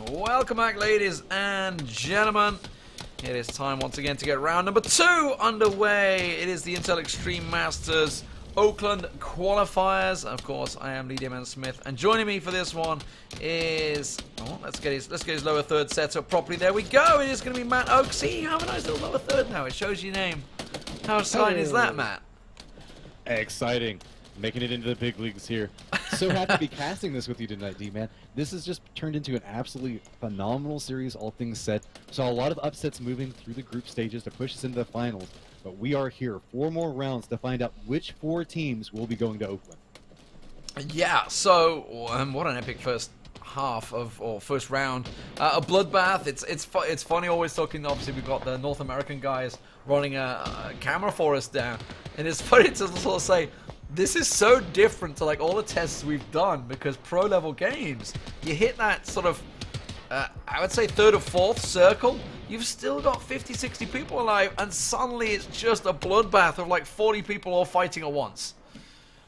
Welcome back, ladies and gentlemen. It is time once again to get round number 2 underway. It is the Intel Extreme Masters Oakland Qualifiers. Of course, I am Lee Diamond Smith, and joining me for this one is let's get his lower third set up properly. There we go. It is going to be Matt Oak. See, you have a nice little lower third now. It shows your name. How exciting is that, Matt? Exciting. Making it into the big leagues here. So happy to be casting this with you tonight, D-Man. This has just turned into an absolutely phenomenal series, all things said. Saw a lot of upsets moving through the group stages to push us into the finals. But we are here, 4 more rounds to find out which 4 teams will be going to Oakland. Yeah, so what an epic first half of, or first round. A bloodbath. It's funny always talking, obviously we've got the North American guys running a camera for us down. And it's funny to sort of say, this is so different to like all the tests we've done, because pro level games, you hit that sort of, I would say 3rd or 4th circle, you've still got 50, 60 people alive, and suddenly it's just a bloodbath of like 40 people all fighting at once.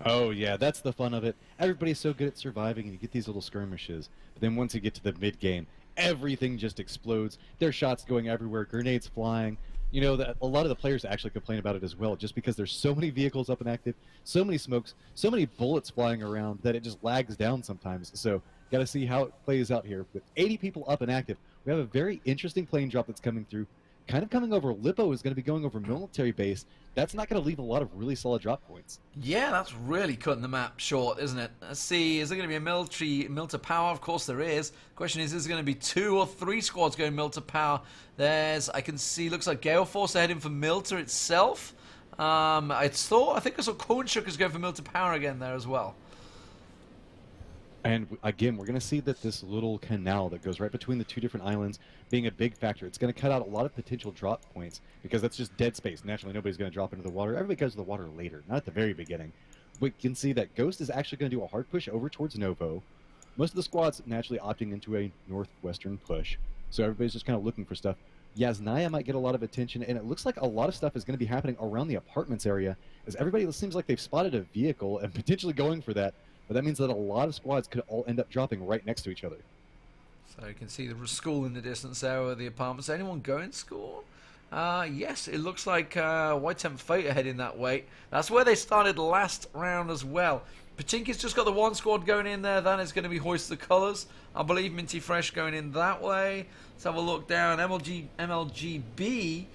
Oh yeah, that's the fun of it. Everybody's so good at surviving, and you get these little skirmishes. But then once you get to the mid-game, everything just explodes. There's shots going everywhere, grenades flying. You know, that a lot of the players actually complain about it as well, just because there's so many vehicles up and active, so many smokes, so many bullets flying around that it just lags down sometimes. So, got to see how it plays out here. With 80 people up and active, we have a very interesting plane drop that's coming through. Kind of coming over Lippo is going to be going over military base. That's not going to leave a lot of really solid drop points. Yeah, that's really cutting the map short, isn't it? Let's see, is there going to be a military power? Of course there is. Question is there going to be 2 or 3 squads going military power? I can see, looks like Gale Force are heading for Milta itself. I think I saw Cornshook is going for Milta power again there as well. And again, we're going to see that this little canal that goes right between the 2 different islands being a big factor. It's going to cut out a lot of potential drop points, because that's just dead space. Naturally, nobody's going to drop into the water. Everybody goes to the water later, not at the very beginning. We can see that Ghost is actually going to do a hard push over towards Novo. Most of the squad's naturally opting into a northwestern push, so everybody's just kind of looking for stuff. Yasnaya might get a lot of attention, and it looks like a lot of stuff is going to be happening around the apartments area, as everybody seems like they've spotted a vehicle and potentially going for that. But that means that a lot of squads could all end up dropping right next to each other. So you can see the school in the distance there, or the apartments. Anyone going to school? Yes, it looks like White Temp Fate are heading that way. That's where they started last round as well. Pachinki's just got the 1 squad going in there. That is going to be Hoist the Colours. I believe Minty Fresh going in that way. Let's have a look down. MLGB.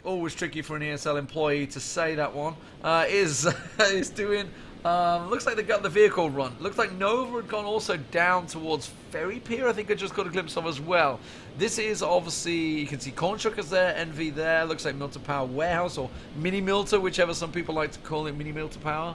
Always tricky for an ESL employee to say that one. Is doing... looks like they got the vehicle run. Looks like Nova had gone also down towards Ferry Pier, I think I just got a glimpse of as well. This is obviously, you can see Cornshook is there, Envy there, looks like Milta Power Warehouse, or Mini Milta, whichever some people like to call it, Mini Milta Power.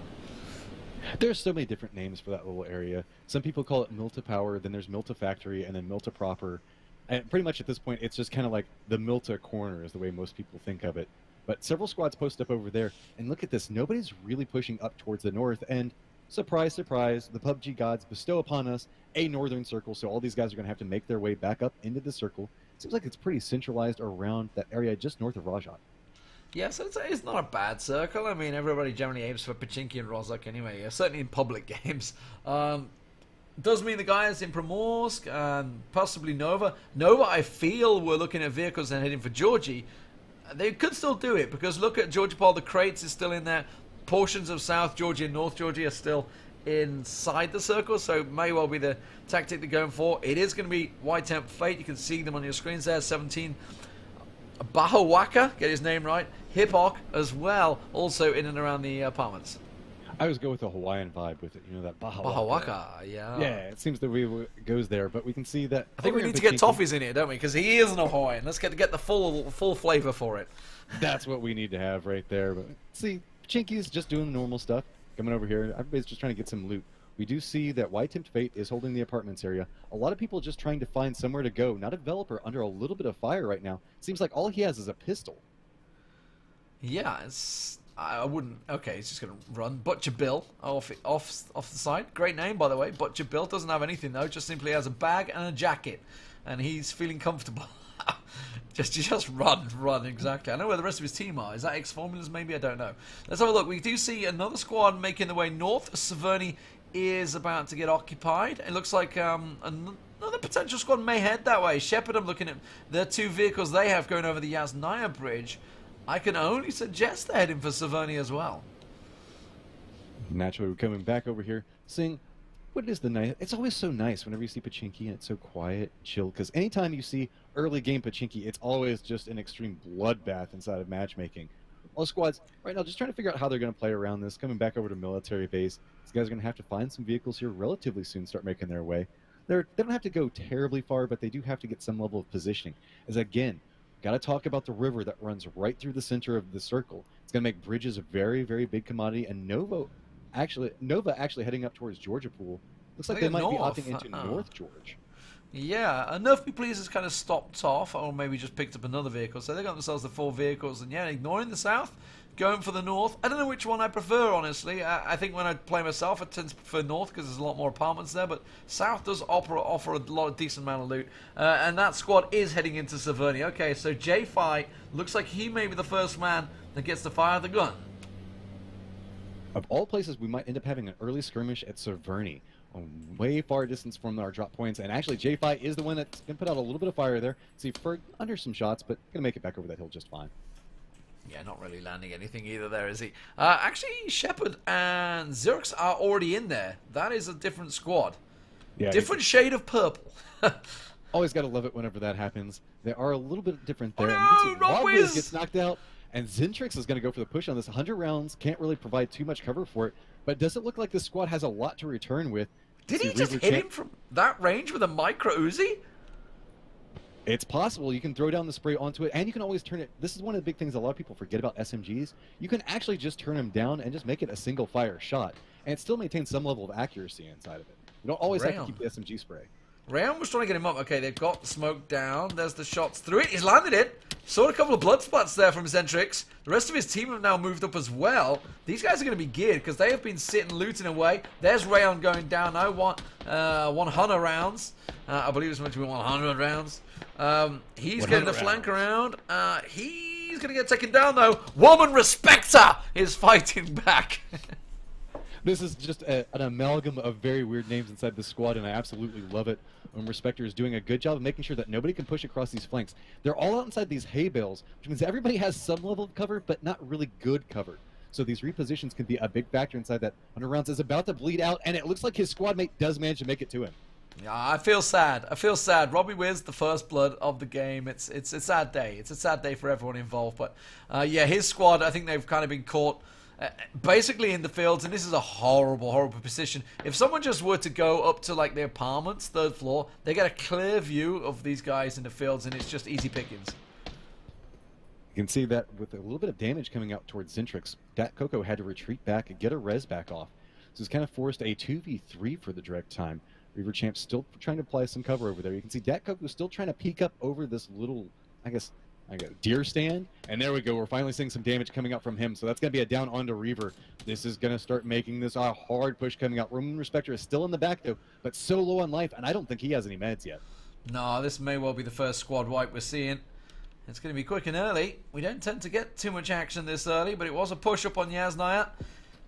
There's so many different names for that little area. Some people call it Milta Power, then there's Milta Factory, and then Milta Proper. And pretty much at this point, it's just kind of like the Milta Corner is the way most people think of it. But several squads post up over there, and look at this, nobody's really pushing up towards the north, and surprise, surprise, the PUBG gods bestow upon us a northern circle, so all these guys are going to have to make their way back up into the circle. Seems like it's pretty centralized around that area just north of Rajat. Yeah, so it's not a bad circle. I mean, everybody generally aims for Pachinki and Rozhok anyway, certainly in public games. Does mean the guys in Primorsk and possibly Nova. Nova, I feel, we're looking at vehicles and heading for Georgie. They could still do it, because look at Georgia Paul, the crates is still in there. Portions of South Georgia and North Georgia are still inside the circle, so it may well be the tactic they're going for. It is going to be White Temp Fate. You can see them on your screens there. 17. Bahawaka, get his name right. Hip-Hop as well, also in and around the apartments. I always go with a Hawaiian vibe with it, you know, that Bahawaka. Bahawaka, yeah. Yeah, it seems that it goes there, but we can see that... I think we need to get Toffees in here, don't we? Because he isn't a Hawaiian. Let's get the full flavor for it. That's what we need to have right there. But see, Chinky's just doing the normal stuff. Coming over here, everybody's just trying to get some loot. We do see that White Temp Fate is holding the apartments area. A lot of people just trying to find somewhere to go. Not a developer, under a little bit of fire right now. Seems like all he has is a pistol. Yeah, I wouldn't... Okay, he's just going to run. Butcher Bill off the side. Great name, by the way. Butcher Bill doesn't have anything, though. Just simply has a bag and a jacket. And he's feeling comfortable. just run, exactly. I know where the rest of his team are. Is that X-Formulas, maybe? I don't know. Let's have a look. We do see another squad making their way north. Severny is about to get occupied. It looks like another the potential squad may head that way. Shepard, I'm looking at the 2 vehicles they have going over the Yasnaya Bridge. I can only suggest they're heading for Savernia as well. Naturally, we're coming back over here, seeing what is the nice. It's always so nice whenever you see Pachinki and it's so quiet, chill. Because anytime you see early game Pachinki, it's always just an extreme bloodbath inside of matchmaking. All squads right now just trying to figure out how they're going to play around this. Coming back over to military base, these guys are going to have to find some vehicles here relatively soon. Start making their way. They don't have to go terribly far, but they do have to get some level of positioning. As again, got to talk about the river that runs right through the center of the circle. It's going to make bridges a very, very big commodity. And Nova actually heading up towards Georgia Pool. Looks like they might be opting into North George. Yeah, enough Me Please has kind of stopped off, or maybe just picked up another vehicle. So they got themselves the 4 vehicles, and yeah, ignoring the south, going for the north. I don't know which one I prefer, honestly. I think when I play myself, I tend to prefer north because there's a lot more apartments there, but south does offer a lot of decent amount of loot. And that squad is heading into Savernia. Okay, so J5 looks like he may be the first man that gets to fire the gun. Of all places, we might end up having an early skirmish at Savernia. Way far distance from our drop points, and actually J5 is the one that's going to put out a little bit of fire there. See, Ferg under some shots, but going to make it back over that hill just fine. Yeah, not really landing anything either there, is he? Actually, Shepard and Xerx are already in there. That is a different squad. Yeah, different shade of purple. Always got to love it whenever that happens. They are a little bit different there. Oh, no, Wobbliz gets knocked out, and Zentrix is going to go for the push on this. 100 rounds, can't really provide too much cover for it, but does it look like this squad has a lot to return with? Did he just hit him from that range with a micro Uzi? It's possible. You can throw down the spray onto it, and you can always turn it. This is one of the big things a lot of people forget about SMGs. You can actually just turn them down and just make it a single fire shot, and it still maintains some level of accuracy inside of it. You don't always have to keep the SMG spray. Rayon was trying to get him up. Okay, they've got the smoke down. There's the shots through it. He's landed it. Saw a couple of blood spots there from Zentrix. The rest of his team have now moved up as well. These guys are going to be geared because they have been sitting looting away. There's Rayon going down now. 100 rounds. I believe it's meant to be 100 rounds. He's getting the flank around. He's going to get taken down though. Woman Respecter is fighting back. This is just an amalgam of very weird names inside the squad, and I absolutely love it. Respecter is doing a good job of making sure that nobody can push across these flanks. They're all out inside these hay bales, which means everybody has some level of cover, but not really good cover. So these repositions can be a big factor inside that. 100 rounds is about to bleed out, and it looks like his squad mate does manage to make it to him. Yeah, I feel sad. I feel sad. Robbie Wiz, the first blood of the game. It's a sad day. It's a sad day for everyone involved. But yeah, his squad, I think they've kind of been caught basically in the fields, and this is a horrible, horrible position. If someone just were to go up to like the apartments, 3rd floor, they get a clear view of these guys in the fields, and it's just easy pickings. You can see that with a little bit of damage coming out towards Zentrix, Dat Coco had to retreat back and get a res back off. So it's kind of forced a 2v3 for the direct time. Reaver Champ still trying to apply some cover over there. You can see Dat Coco still trying to peek up over this little, I guess, deer stand, and there we go. We're finally seeing some damage coming out from him, so that's going to be a down onto Reaver. This is going to start making this a hard push coming out. Roman Respecter is still in the back, though, but so low on life, and I don't think he has any meds yet. No, this may well be the first squad wipe we're seeing. It's going to be quick and early. We don't tend to get too much action this early, but it was a push up on Yasnaya,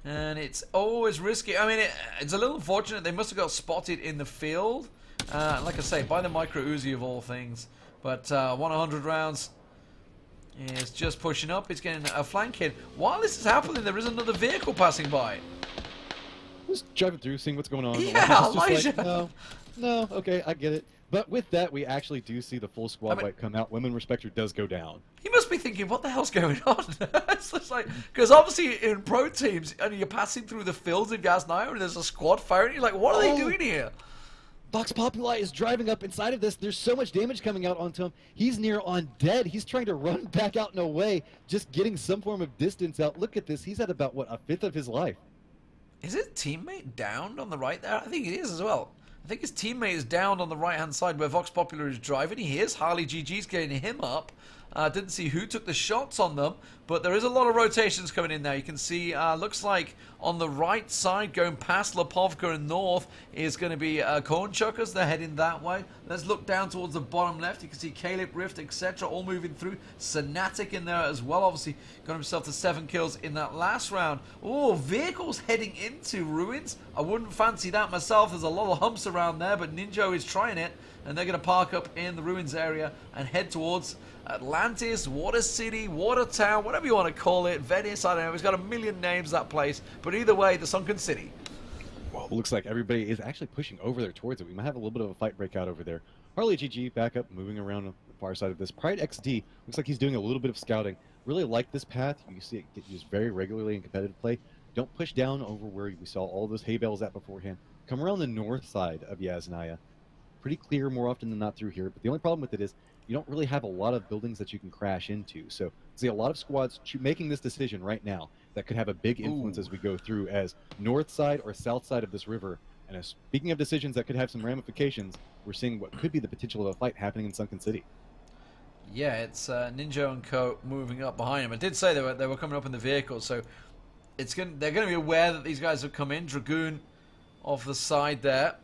and it's always risky. I mean, it's a little unfortunate. They must have got spotted in the field, like I say, by the micro Uzi of all things. But 100 rounds is just pushing up. He's getting a flank hit. While this is happening, there is another vehicle passing by. Just driving through, seeing what's going on. Yeah, Elijah. Like, no, okay, I get it. But with that, we actually do see the full squad wipe come out. Women Respecter does go down. He must be thinking, what the hell's going on? It's just like, because obviously in pro teams, and you're passing through the fields in Yasnaya, and there's a squad firing, you're like, what are they doing here? Vox Populi is driving up inside of this. There's so much damage coming out onto him. He's near on dead. He's trying to run back out and away, just getting some form of distance out. Look at this. He's at about, what, 1/5 of his life. Is his teammate downed on the right there? I think it is as well. I think his teammate is down on the right-hand side where Vox Popular is driving. He hears Harley GG's getting him up. Didn't see who took the shots on them, but there is a lot of rotations coming in now. You can see, looks like on the right side, going past Lipovka and north, is going to be Corn Chuckers. They're heading that way. Let's look down towards the bottom left. You can see Caleb, Rift, etc. all moving through. Sanatic in there as well. Obviously, got himself to 7 kills in that last round. Oh, vehicles heading into Ruins. I wouldn't fancy that myself. There's a lot of humps around there, but Ninja is trying it. And they're going to park up in the Ruins area and head towards Atlantis, Water City, Water Town, whatever you want to call it, Venice, I don't know. It's got a million names, that place. But either way, the Sunken City. Well, it looks like everybody is actually pushing over there towards it. We might have a little bit of a fight break out over there. Harley GG back up, moving around on the far side of this. Pride XD looks like he's doing a little bit of scouting. Really like this path. You see it get used very regularly in competitive play. Don't push down over where we saw all those hay bales at beforehand. Come around the north side of Yasnaya. Pretty clear more often than not through here, but the only problem with it is you don't really have a lot of buildings that you can crash into. So I see a lot of squads making this decision right now that could have a big influence as we go through as north side or south side of this river. And as speaking of decisions that could have some ramifications, we're seeing what could be the potential of a fight happening in Sunken City. Yeah, it's Ninja and Co moving up behind him. I did say they were coming up in the vehicle, so they're going to be aware that these guys have come in. Dragoon off the side there.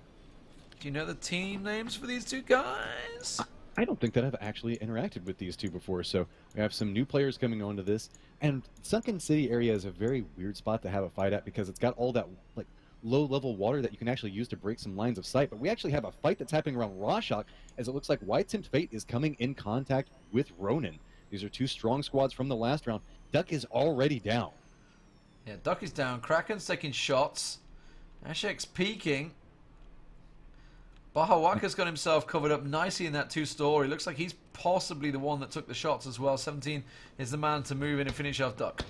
Do you know the team names for these two guys? I don't think that I've actually interacted with these two before, so we have some new players coming onto this. And Sunken City area is a very weird spot to have a fight at because it's got all that like low-level water that you can actually use to break some lines of sight. But we actually have a fight that's happening around Rorschach, as it looks like White Tempt Fate is coming in contact with Ronin. These are two strong squads from the last round. Duck is already down. Yeah, Duck is down. Kraken's taking shots. Ashek's peeking. Bahawaka's got himself covered up nicely in that 2-story. Looks like he's possibly the one that took the shots as well. 17 is the man to move in and finish off Duck.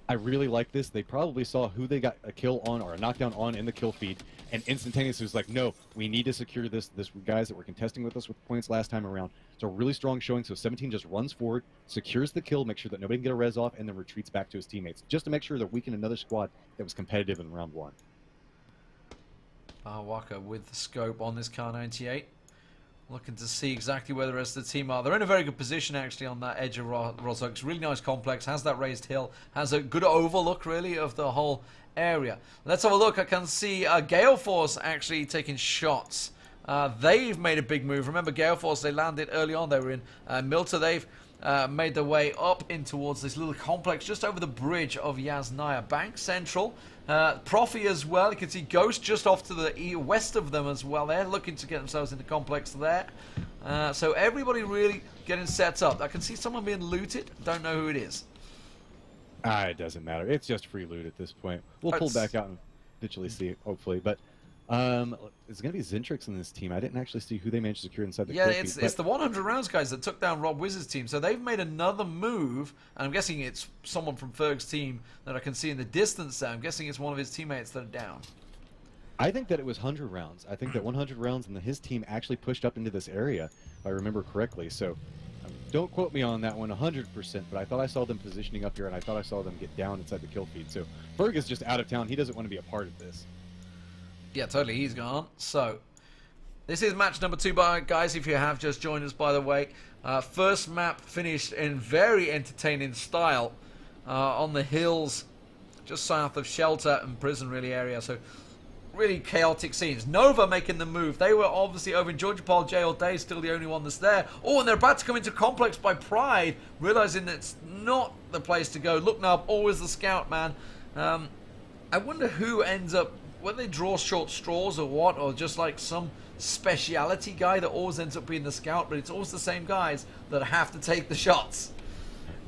I really like this. They probably saw who they got a kill on or a knockdown on in the kill feed, and instantaneously was like, no, we need to secure this guys that were contesting with us with points last time around. It's a really strong showing, so 17 just runs forward, secures the kill, makes sure that nobody can get a res off, and then retreats back to his teammates, just to make sure that we can another squad that was competitive in round 1. Waka with the scope on this Kar 98. Looking to see exactly where the rest of the team are. They're in a very good position, actually, on that edge of Rosok. It's a really nice complex. Has that raised hill. Has a good overlook, really, of the whole area. Let's have a look. I can see Gale Force actually taking shots. They've made a big move. Remember, Gale Force, they landed early on. They were in Milta. They've made their way up in towards this little complex just over the bridge of Yasnaya. Bank Central. Profi as well. You can see Ghost just off to the west of them as well. They're looking to get themselves in the complex there. So everybody really getting set up. I can see someone being looted. Don't know who it is. It doesn't matter. It's just free loot at this point. We'll pull back out and eventually see, hopefully. But it's going to be Zentrix in this team. I didn't actually see who they managed to secure inside the kill feed, it's the 100 rounds guys that took down Rob Wiz's team. So they've made another move, and I'm guessing it's someone from Ferg's team that I can see in the distance there. I'm guessing it's one of his teammates that are down. I think that it was 100 rounds. I think that 100 rounds and his team actually pushed up into this area, if I remember correctly. So don't quote me on that one 100%, but I thought I saw them positioning up here, and I thought I saw them get down inside the kill feed. So Ferg is just out of town. He doesn't want to be a part of this. Yeah, totally. He's gone. So, this is match number 2, guys, if you have just joined us, by the way. First map finished in very entertaining style on the hills just south of Shelter and Prison, really, area. So, really chaotic scenes. Nova making the move. They were obviously over in Georgia Paul J all day, still the only one that's there. Oh, and they're about to come into Complex by Pride, realizing that it's not the place to go. Look now, always the scout, man. I wonder who ends up, whether they draw short straws or what, or just like some speciality guy that always ends up being the scout, but it's always the same guys that have to take the shots.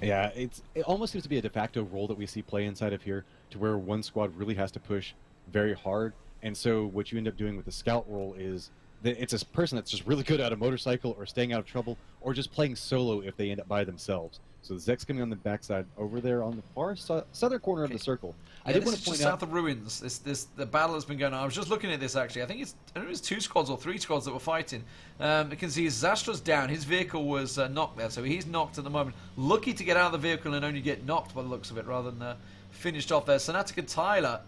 Yeah, it almost seems to be a de facto role that we see play inside of here, to where one squad really has to push very hard. And so what you end up doing with the scout role is that it's a person that's just really good at a motorcycle or staying out of trouble, or just playing solo if they end up by themselves. So Zek's coming on the backside over there on the far southern corner of the circle. Yeah, I did want to point out south of Ruins. The battle has been going on. I was just looking at this actually. I think I don't know if it's 2 squads or 3 squads that were fighting. You can see Zastra's down. His vehicle was knocked there, so he's knocked at the moment. Lucky to get out of the vehicle and only get knocked by the looks of it, rather than finished off there. Sonatic and Tyler.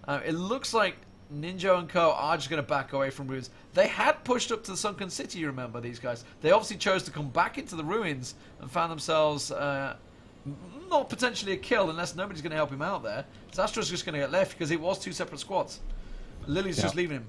It looks like Ninja and Co are just going to back away from ruins. They had pushed up to the Sunken City, you remember, these guys. They obviously chose to come back into the ruins and found themselves not potentially a kill unless nobody's going to help him out there. Zastra's just going to get left because it was 2 separate squads. Lily's just leaving him.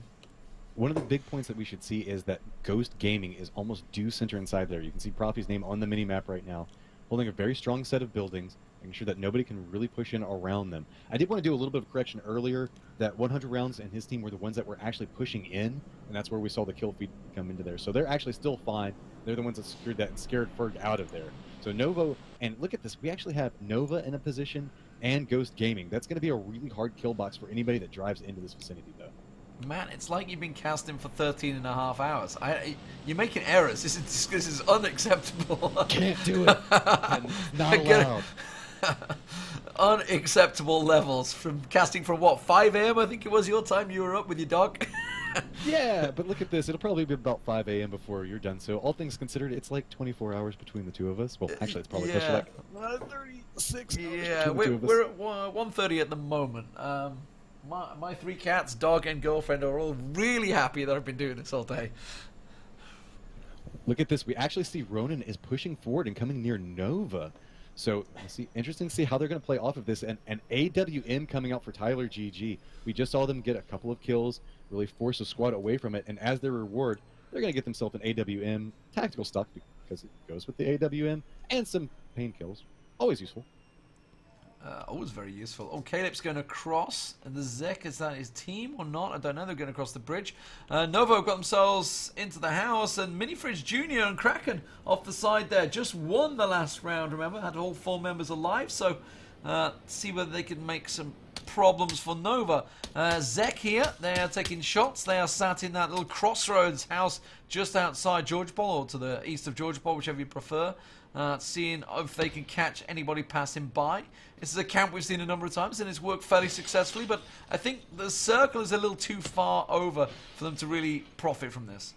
One of the big points that we should see is that Ghost Gaming is almost due center inside there. You can see Profi's name on the mini-map right now, holding a very strong set of buildings, making sure that nobody can really push in around them. I did want to do a little bit of correction earlier, that 100 rounds and his team were the ones that were actually pushing in, and that's where we saw the kill feed come into there. So they're actually still fine. They're the ones that secured that and scared Ferg out of there. So Nova, and look at this, we actually have Nova in a position and Ghost Gaming. That's going to be a really hard kill box for anybody that drives into this vicinity, though. Man, it's like you've been casting for 13.5 hours. You're making errors. This is unacceptable. Can't do it. Not allowed. Unacceptable levels from casting from what, 5 AM I think it was your time you were up with your dog. Yeah, but look at this. It'll probably be about 5 AM before you're done. So all things considered, it's like 24 hours between the two of us. Well, actually, it's probably closer to like 36 hours yeah, between the two of us. we're at 1:30 at the moment. My 3 cats, dog, and girlfriend are all really happy that I've been doing this all day. Look at this. We actually see Ronan is pushing forward and coming near Nova. So, interesting to see how they're going to play off of this. And an AWM coming out for Tyler GG. We just saw them get a couple of kills, really force a squad away from it. And as their reward, they're going to get themselves an AWM tactical stock because it goes with the AWM and some pain kills. Always useful. Always very useful. Oh, Caleb's going across. And the Zek, is that his team or not? I don't know. They're going across the bridge. Novo got themselves into the house. And Mini Fridge Jr. and Kraken off the side there. Just won the last round, remember? Had all 4 members alive. So, see whether they can make some problems for Nova. Zek here. They are taking shots. They are sat in that little crossroads house just outside George Ball, or to the east of George Ball, whichever you prefer. Seeing if they can catch anybody passing by. This is a camp we've seen a number of times and it's worked fairly successfully, but I think the circle is a little too far over for them to really profit from this.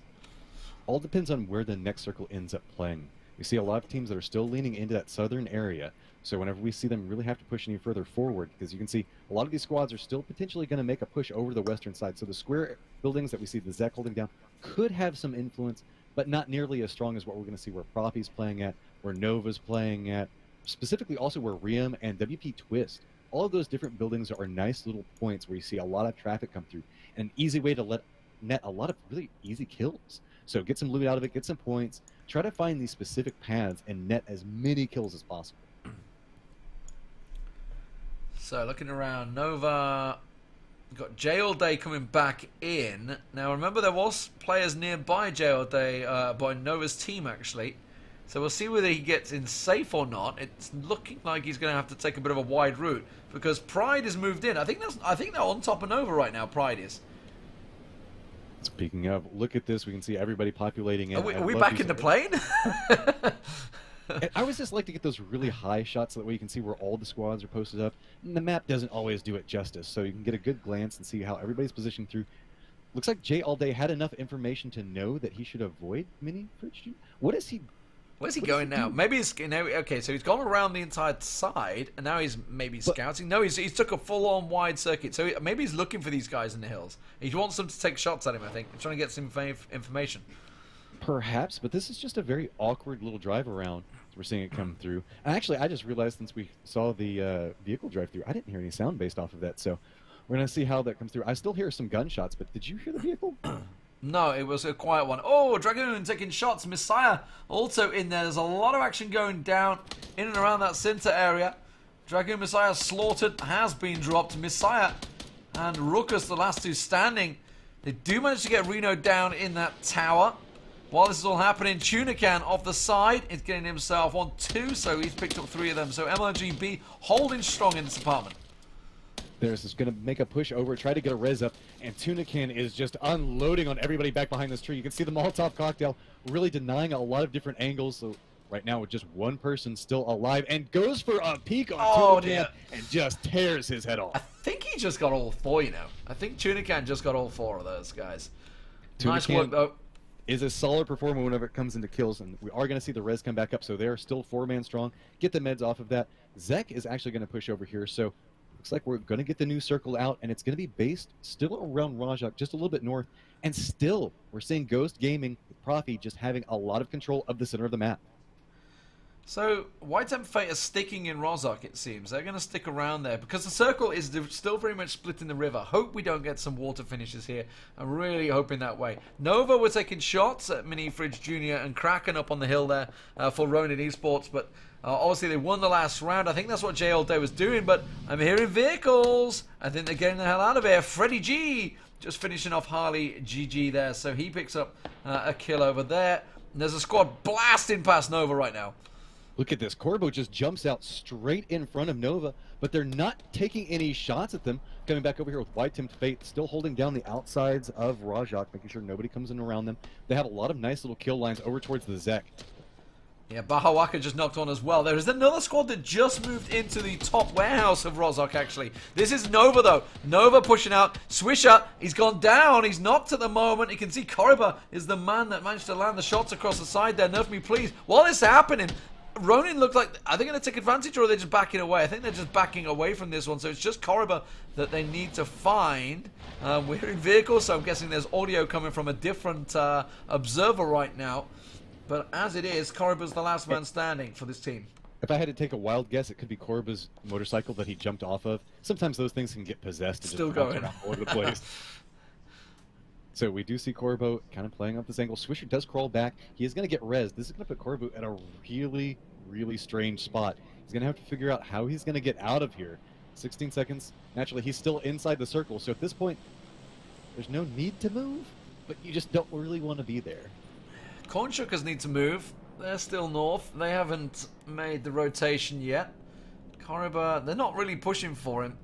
All depends on where the next circle ends up playing. We see a lot of teams that are still leaning into that southern area, so whenever we see them really have to push any further forward, because you can see a lot of these squads are still potentially going to make a push over the western side, so the square buildings that we see the Zek holding down could have some influence, but not nearly as strong as what we're going to see where Profi's playing at, where Nova's playing at, specifically also where Riem and WP Twist. All of those different buildings are nice little points where you see a lot of traffic come through. An easy way to net a lot of really easy kills. So get some loot out of it, get some points, try to find these specific paths and net as many kills as possible. So looking around, Nova got J All Day coming back in. Now remember there was players nearby J All Day by Nova's team actually. So we'll see whether he gets in safe or not. It's looking like he's going to have to take a bit of a wide route because Pride has moved in. I think they're on top of Nova right now. Pride is. Speaking of, look at this. We can see everybody populating in. Are we back in the plane? I always just like to get those really high shots so that way you can see where all the squads are posted up. And the map doesn't always do it justice, so you can get a good glance and see how everybody's positioned through. Looks like Jay All Day had enough information to know that he should avoid Mini Fridge. What is he? Where's he going now? Maybe he's okay. So he's gone around the entire side, and now he's maybe scouting. No, he's took a full-on wide circuit. So maybe he's looking for these guys in the hills. He wants them to take shots at him. I think he's trying to get some information. Perhaps, but this is just a very awkward little drive around. We're seeing it come through. And actually, I just realized since we saw the vehicle drive through, I didn't hear any sound based off of that. So we're gonna see how that comes through. I still hear some gunshots, but did you hear the vehicle? No, it was a quiet one. Oh, Dragoon taking shots. Messiah also in there. There's a lot of action going down in and around that center area. Dragoon Messiah slaughtered, has been dropped. Messiah and Ruckus, the last two standing. They do manage to get Reno down in that tower. While this is all happening, Tunican off the side is getting himself on 2, so he's picked up 3 of them. So MLGB holding strong in this apartment. There's just going to make a push over, try to get a res up, and Tunican is just unloading on everybody back behind this tree. You can see the Molotov cocktail really denying a lot of different angles. So right now with just one person still alive and goes for a peek on Tunican and just tears his head off. I think he just got all 4, you know. I think Tunican just got all 4 of those guys. Nice work, though. Is a solid performer whenever it comes into kills, and we are going to see the res come back up, so they're still 4-man strong. Get the meds off of that. Zek is actually going to push over here, so Looks like we're going to get the new circle out, and it's going to be based still around Rajak, just a little bit north. And still, we're seeing Ghost Gaming, with Profi, just having a lot of control of the center of the map. So, White Temp Fate are sticking in Rozhok, it seems. They're going to stick around there because the circle is still very much split in the river. Hope we don't get some water finishes here. I'm really hoping that way. Nova were taking shots at Mini Fridge Jr. and Kraken up on the hill there for Ronin Esports, but obviously they won the last round. I think that's what J All Day was doing, but I'm hearing vehicles. I think they're getting the hell out of here. Freddie G just finishing off Harley GG there, so he picks up a kill over there. And there's a squad blasting past Nova right now. Look at this. Corbo just jumps out straight in front of Nova, but they're not taking any shots at them. Coming back over here with White Temp Fate, still holding down the outsides of Rajak, making sure nobody comes in around them. They have a lot of nice little kill lines over towards the Zek. Yeah, Bahawaka just knocked on as well. There is another squad that just moved into the top warehouse of Rozhok, actually. This is Nova, though. Nova pushing out. Swisher, he's gone down. He's knocked at the moment. You can see Koriba is the man that managed to land the shots across the side there. Nerf me, please. While this is happening, Ronin looked like, are they going to take advantage or are they just backing away? I think they're just backing away from this one. So it's just Koriba that they need to find. We're in vehicles, so I'm guessing there's audio coming from a different observer right now. But as it is, Koriba's the last man standing for this team. If I had to take a wild guess, it could be Koriba's motorcycle that he jumped off of. Sometimes those things can get possessed and Still just bounce going around all over the place. So we do see Corbo kind of playing up this angle. Swisher does crawl back. He is going to get rezzed. This is going to put Corbo at a really, really strange spot. He's going to have to figure out how he's going to get out of here. 16 seconds. Naturally, he's still inside the circle. So at this point, there's no need to move, but you just don't really want to be there. Cornshuckers need to move. They're still north. They haven't made the rotation yet. Koriba, they're not really pushing for him.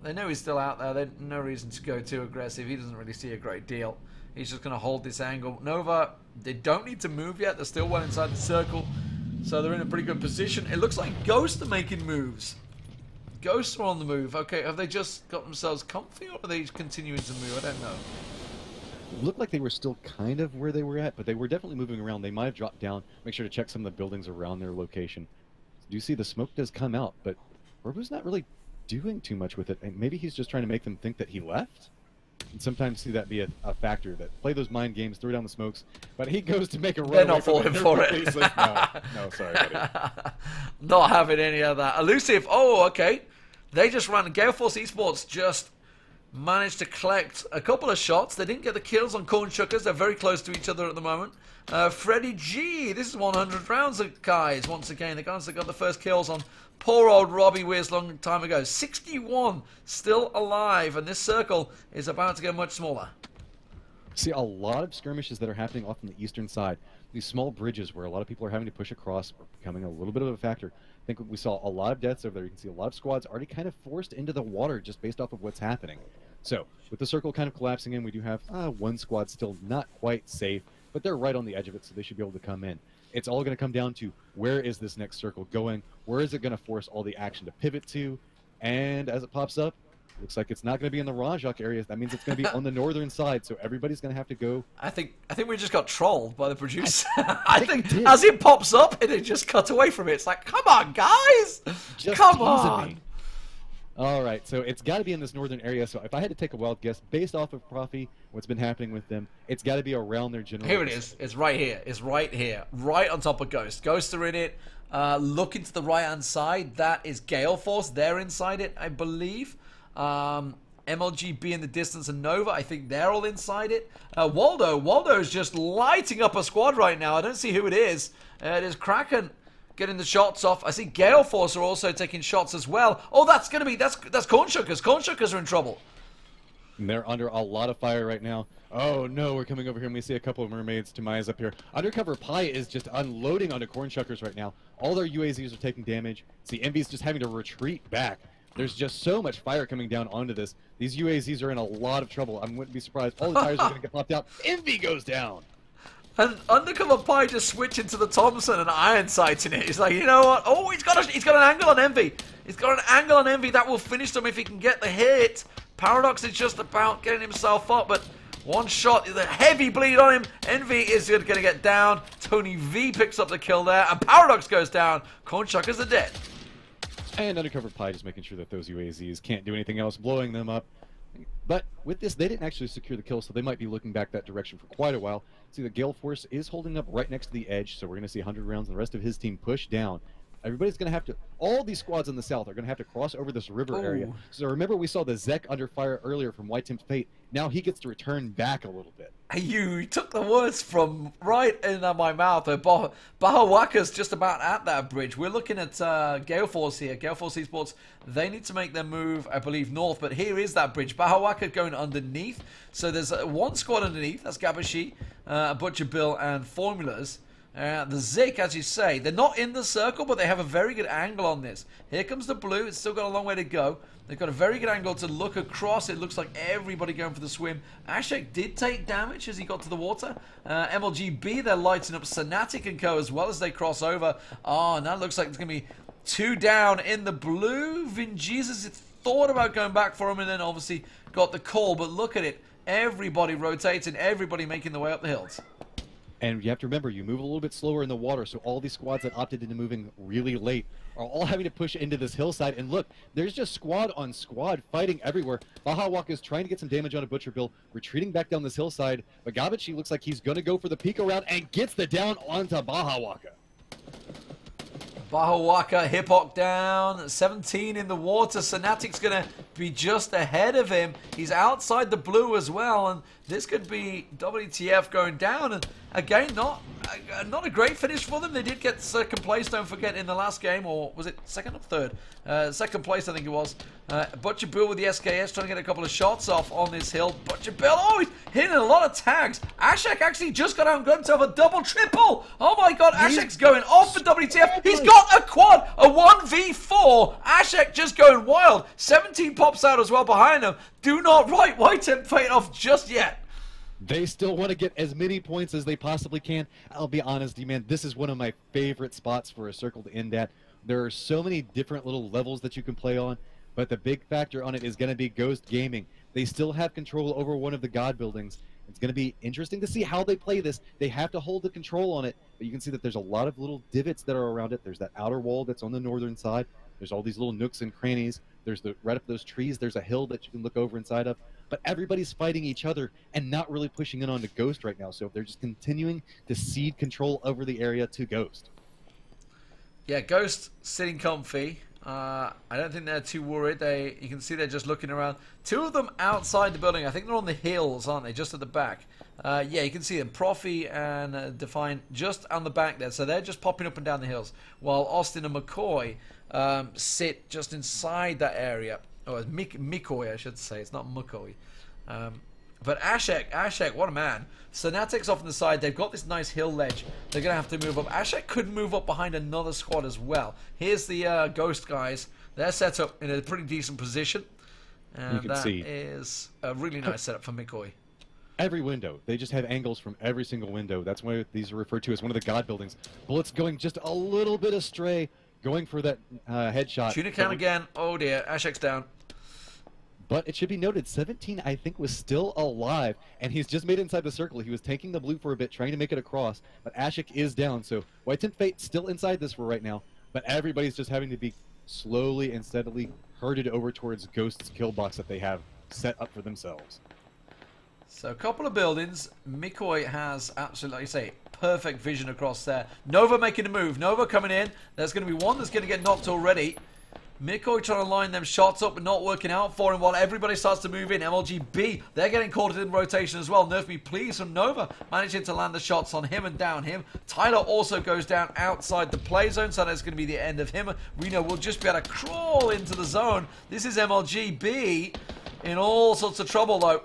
They know he's still out there. There's no reason to go too aggressive. He doesn't really see a great deal. He's just going to hold this angle. Nova, they don't need to move yet. They're still well inside the circle. So they're in a pretty good position. It looks like Ghosts are making moves. Ghosts are on the move. Okay, have they just got themselves comfy or are they continuing to move? I don't know. It looked like they were still kind of where they were at, but they were definitely moving around. They might have dropped down. Make sure to check some of the buildings around their location. Do you see the smoke does come out, but Corbo's not really doing too much with it. And maybe he's just trying to make them think that he left. And sometimes see that be a factor that play those mind games, throw down the smokes, but he goes to make a run. They're not falling for it. Like, no, sorry, buddy. Not having any of that. Elusive. Oh, okay. They just ran. Gale Force Esports just managed to collect a couple of shots. They didn't get the kills on Cornshuckers. They're very close to each other at the moment. Freddie G. This is 100 rounds, guys. Once again, the guys that got the first kills on poor old Robbie Weirs long time ago. 61 still alive, and this circle is about to get much smaller. See a lot of skirmishes that are happening off on the eastern side. These small bridges where a lot of people are having to push across are becoming a little bit of a factor. I think we saw a lot of deaths over there. You can see a lot of squads already kind of forced into the water just based off of what's happening. So, with the circle kind of collapsing in, we do have one squad still not quite safe, but they're right on the edge of it, so they should be able to come in. It's all going to come down to where is this next circle going? Where is it going to force all the action to pivot to? And as it pops up, looks like it's not going to be in the Rajak area. That means it's going to be on the northern side, so everybody's going to have to go. I think we just got trolled by the producer. I think as it pops up, it just cut away from it. It's like, come on, guys! Come on! Me. All right, so it's got to be in this northern area. So if I had to take a wild guess, based off of Profi, what's been happening with them, it's got to be around their general. Here it is. It's right here. It's right here. Right on top of Ghost. Ghosts are in it. Look into the right-hand side. That is Gale Force. They're inside it, I believe. MLGB in the distance and Nova, I think they're all inside it. Waldo is just lighting up a squad right now. I don't see who it is. It is Kraken getting the shots off. I see Gale Force are also taking shots as well. Oh, that's Cornshuckers. Cornshuckers are in trouble. And they're under a lot of fire right now. Oh no, we're coming over here and we see a couple of mermaids. Tamaya's up here. Undercover Pie is just unloading onto Cornshuckers right now. All their UAZs are taking damage. See, Envy's just having to retreat back. There's just so much fire coming down onto this. These UAZs are in a lot of trouble. I wouldn't be surprised. All the tires are going to get popped out. Envy goes down. And Undercover Pie just switching to the Thompson and iron sighting it. He's like, you know what? Oh, he's got an angle on Envy. He's got an angle on Envy that will finish them if he can get the hit. Paradox is just about getting himself up, but one shot, the heavy bleed on him. Envy is going to get down. Tony V picks up the kill there, and Paradox goes down. Cornshuckers are dead. And Undercover Pie just making sure that those UAZs can't do anything else, blowing them up. But with this, they didn't actually secure the kill, so they might be looking back that direction for quite a while. See, the Gale Force is holding up right next to the edge, so we're going to see 100 rounds and the rest of his team push down. Everybody's going to have to, all these squads in the south are going to have to cross over this river area. So remember we saw the Zek under fire earlier from White Temp's Fate. Now he gets to return back a little bit. You took the words from right in my mouth. Bahawaka's just about at that bridge. We're looking at Gale Force here. Gale Force Esports, they need to make their move, I believe, north. But here is that bridge. Bahawaka going underneath. So there's one squad underneath. That's Gabashi, Butcher Bill, and Formulas. The Zik, as you say, they're not in the circle, but they have a very good angle on this. Here comes the blue. It's still got a long way to go. They've got a very good angle to look across. It looks like everybody going for the swim. Ashek did take damage as he got to the water. MLGB, they're lighting up Sanatic and Co. as well as they cross over. Oh, and that looks like it's going to be 2 down in the blue. Vin Jesus thought about going back for him and then obviously got the call. But look at it. Everybody rotating. Everybody making their way up the hills. And you have to remember, you move a little bit slower in the water, so all these squads that opted into moving really late are all having to push into this hillside. And look, there's just squad on squad fighting everywhere. Bahawaka is trying to get some damage on a Butcher Bill, retreating back down this hillside. But Gabachi looks like he's going to go for the peek around and gets the down onto Bahawaka. Bahawaka, Hip-Hop down, 17 in the water. Sanatic's going to be just ahead of him. He's outside the blue as well, and this could be WTF going down. And again, not a great finish for them. They did get second place, don't forget, in the last game, or was it second or third? Second place, I think it was. Butcher Bill with the SKS trying to get a couple of shots off on this hill. Butcher Bill, oh, he's hitting a lot of tags. Ashek actually just got out and got himself a double triple. Oh my god, Ashek's going off for WTF. He's got a quad, a 1v4. Ashek just going wild. 17 pops out as well behind him. Do not write White Temp Fate off just yet. They still want to get as many points as they possibly can. I'll be honest, man, this is one of my favorite spots for a circle to end at. There are so many different little levels that you can play on, but the big factor on it is going to be Ghost Gaming. They still have control over one of the God buildings. It's going to be interesting to see how they play this. They have to hold the control on it, but you can see that there's a lot of little divots that are around it. There's that outer wall that's on the northern side. There's all these little nooks and crannies. There's right up those trees. There's a hill that you can look over inside of. But everybody's fighting each other and not really pushing in onto Ghost right now. So they're just continuing to cede control over the area to Ghost. Yeah, Ghost sitting comfy. I don't think they're too worried. You can see they're just looking around. Two of them outside the building. I think they're on the hills, aren't they? Just at the back. Yeah, you can see them. Profi and Define just on the back there. So they're just popping up and down the hills. While Austin and McCoy sit just inside that area. Oh, it's McCoy, I should say. It's not McCoy. But Ashek, what a man. Sanatic's off on the side. They've got this nice hill ledge. They're going to have to move up. Ashek could move up behind another squad as well. Here's the Ghost guys. They're set up in a pretty decent position. And that is a really nice setup for McCoy. Every window. They just have angles from every single window. That's why these are referred to as one of the God buildings. Bullets going just a little bit astray. Going for that headshot. Tuna count again. Oh dear. Ashek's down. But it should be noted, 17, I think, was still alive, and he's just made it inside the circle. He was tanking the blue for a bit, trying to make it across, but Ashik is down. So White Temp Fate still inside this for right now, but everybody's just having to be slowly and steadily herded over towards Ghost's kill box that they have set up for themselves. So a couple of buildings. McCoy has absolutely, like you say, perfect vision across there. Nova making a move. Nova coming in. There's going to be one that's going to get knocked already. McCoy trying to line them shots up but not working out for him while everybody starts to move in. MLGB, they're getting caught in rotation as well. Nerf me please from Nova, managing to land the shots on him and down him. Tyler also goes down outside the play zone, so that's going to be the end of him. Reno will just be able to crawl into the zone. This is MLGB in all sorts of trouble though.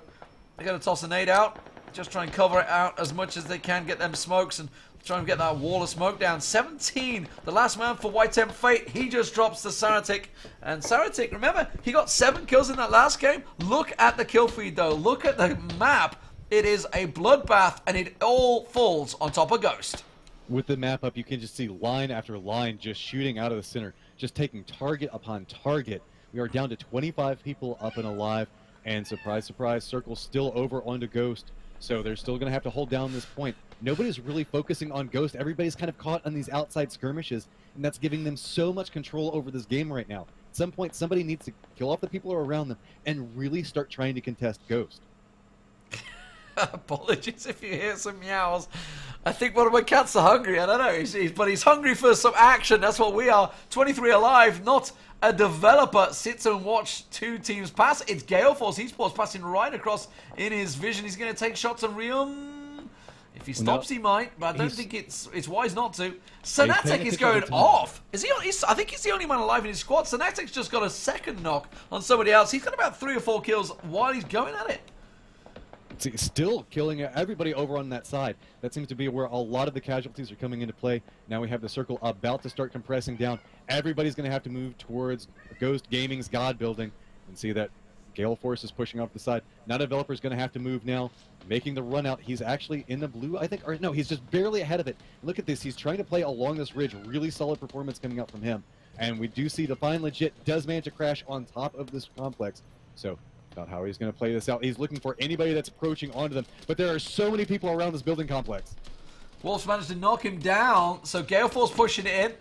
They're going to toss a nade out, just try and cover it out as much as they can, get them smokes and try and get that wall of smoke down. 17, the last man for White Temp Fate. He just drops to Saratic. And Saratic, remember, he got 7 kills in that last game. Look at the kill feed, though. Look at the map. It is a bloodbath, and it all falls on top of Ghost. With the map up, you can just see line after line just shooting out of the center, just taking target upon target. We are down to 25 people up and alive. And surprise, surprise, Circle still over onto Ghost. So they're still going to have to hold down this point. Nobody's really focusing on Ghost. Everybody's kind of caught on these outside skirmishes, and that's giving them so much control over this game right now. At some point, somebody needs to kill off the people who are around them and really start trying to contest Ghost. Apologies if you hear some meows. I think one of my cats are hungry. I don't know, but he's hungry for some action. That's what we are. 23 alive, not a developer. Sits and watch two teams pass. It's Gale Force Esports passing right across in his vision. He's going to take shots on Rion. If he stops, he might, but I don't think it's wise not to. Sanatic is going off. Is he? I think he's the only man alive in his squad. Sanatic's just got a second knock on somebody else. He's got about 3 or 4 kills while he's going at it. Still killing everybody over on that side. That seems to be where a lot of the casualties are coming into play. Now we have the circle about to start compressing down. Everybody's going to have to move towards Ghost Gaming's God building. And see that Gale Force is pushing off the side. Now developer's going to have to move now, making the run out. He's actually in the blue, I think, or no, he's just barely ahead of it. Look at this. He's trying to play along this ridge. Really solid performance coming out from him. And we do see Define Legit does manage to crash on top of this complex. So about how he's going to play this out. He's looking for anybody that's approaching onto them, but there are so many people around this building complex. Wolves managed to knock him down, so Gale Force pushing it in.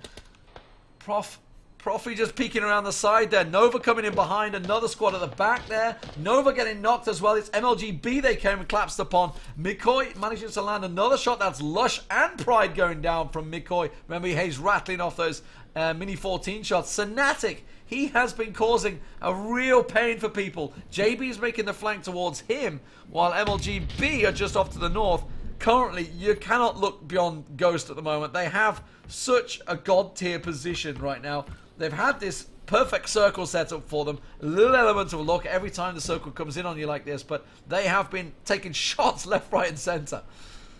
Profi just peeking around the side there. Nova coming in behind, another squad at the back there. Nova getting knocked as well. It's MLGB they came and collapsed upon. Mikoy manages to land another shot. That's Lush and Pride going down from Mikoy. Remember, he's rattling off those Mini 14 shots. Sanatic, he has been causing a real pain for people. JB is making the flank towards him, while MLGB are just off to the north. Currently, you cannot look beyond Ghost at the moment. They have such a god tier position right now. They've had this perfect circle set up for them. A little element of luck every time the circle comes in on you like this, but they have been taking shots left, right, and center.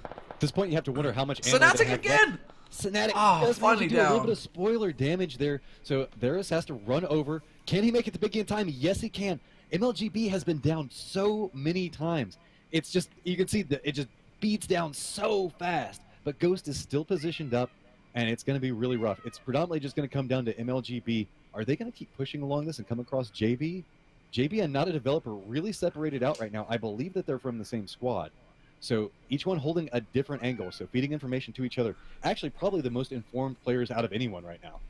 At this point, you have to wonder how much ammo Sanatic again! Sanatic does finally do a little bit of spoiler damage there. So Varus has to run over. Can he make it to big game time? Yes, he can. MLGB has been down so many times. It's just, you can see that it just beats down so fast. But Ghost is still positioned up, and it's going to be really rough. It's predominantly just going to come down to MLGB. Are they going to keep pushing along this and come across JB? JB and Not a Developer really separated out right now. I believe that they're from the same squad. So each one holding a different angle, so feeding information to each other. Actually, probably the most informed players out of anyone right now.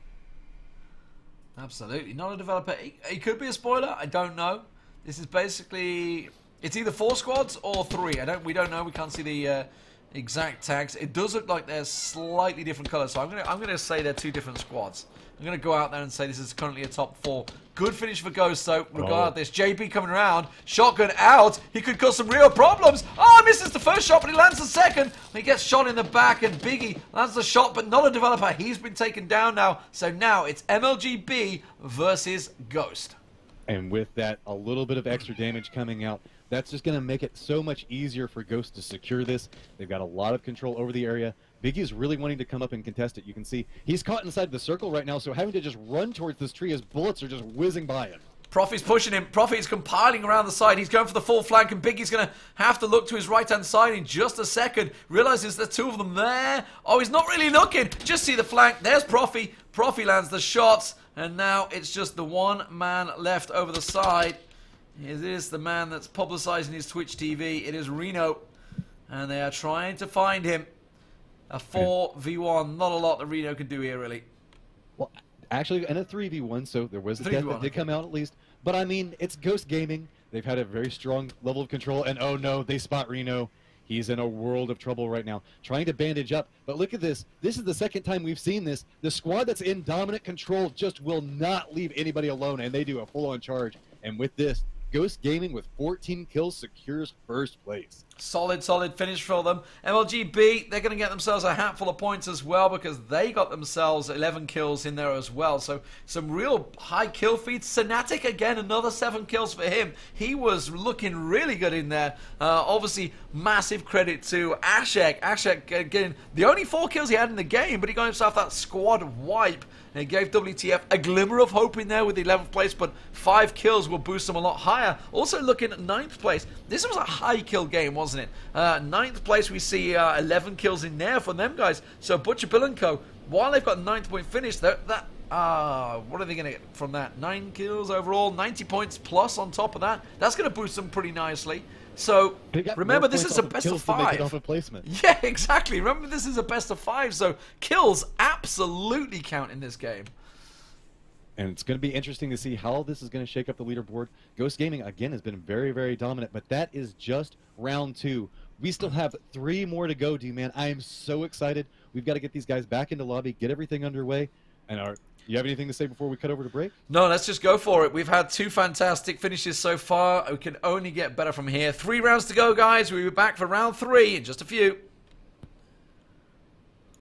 Absolutely. Not a developer. It could be a spoiler. I don't know. This is basically... It's either 4 squads or 3. We don't know. We can't see the exact tags. It does look like they're slightly different colors. So I'm gonna say they're 2 different squads. I'm going to go out there and say this is currently a top 4. Good finish for Ghost, though, regardless. JB coming around. Shotgun out. He could cause some real problems. Oh, misses the first shot, but he lands the second. He gets shot in the back, and Biggie lands the shot, but not a developer. He's been taken down now. So now it's MLGB versus Ghost. And with that, a little bit of extra damage coming out. That's just going to make it so much easier for Ghost to secure this. They've got a lot of control over the area. Biggie is really wanting to come up and contest it. You can see he's caught inside the circle right now, so having to just run towards this tree as bullets are just whizzing by him. Profi's pushing him. Profi is compiling around the side. He's going for the full flank, and Biggie's going to have to look to his right-hand side in just a second. Realizes there's 2 of them there. Oh, he's not really looking. Just see the flank. There's Profi. Profi lands the shots, and now it's just the one man left over the side. It is the man that's publicizing his Twitch TV. It is Reno, and they are trying to find him. A 4v1, not a lot that Reno can do here, really. Well, actually, and a 3v1, so there was a death that did come out at least. But, I mean, it's Ghost Gaming. They've had a very strong level of control, and oh no, they spot Reno. He's in a world of trouble right now, trying to bandage up. But look at this. This is the second time we've seen this. The squad that's in dominant control just will not leave anybody alone, and they do a full-on charge. And with this, Ghost Gaming with 14 kills secures first place. Solid finish for them. MLGB, they're going to get themselves a hatful of points as well because they got themselves 11 kills in there as well. So some real high kill feeds. Sanatic, again, another 7 kills for him. He was looking really good in there. Obviously, massive credit to Ashek. Ashek getting the only 4 kills he had in the game, but he got himself that squad wipe. And it gave WTF a glimmer of hope in there with the 11th place, but 5 kills will boost them a lot higher. Also looking at 9th place. This was a high kill game, wasn't it? 9th place, we see 11 kills in there for them guys. So Butcher Bill & Co., while they've got 9th point finish, what are they going to get from that? 9 kills overall, 90 points plus on top of that. That's going to boost them pretty nicely. So They got remember, more this points is a off of best of kills than they did 5. off of placement. Yeah, exactly. Remember, this is a best of 5, so kills absolutely count in this game. And it's going to be interesting to see how this is going to shake up the leaderboard. Ghost Gaming, again, has been very, very dominant, but that is just round 2. We still have 3 more to go, D-Man. I am so excited. We've got to get these guys back into lobby, get everything underway. And you have anything to say before we cut over to break? No, let's just go for it. We've had 2 fantastic finishes so far. We can only get better from here. 3 rounds to go, guys. We'll be back for round 3 in just a few.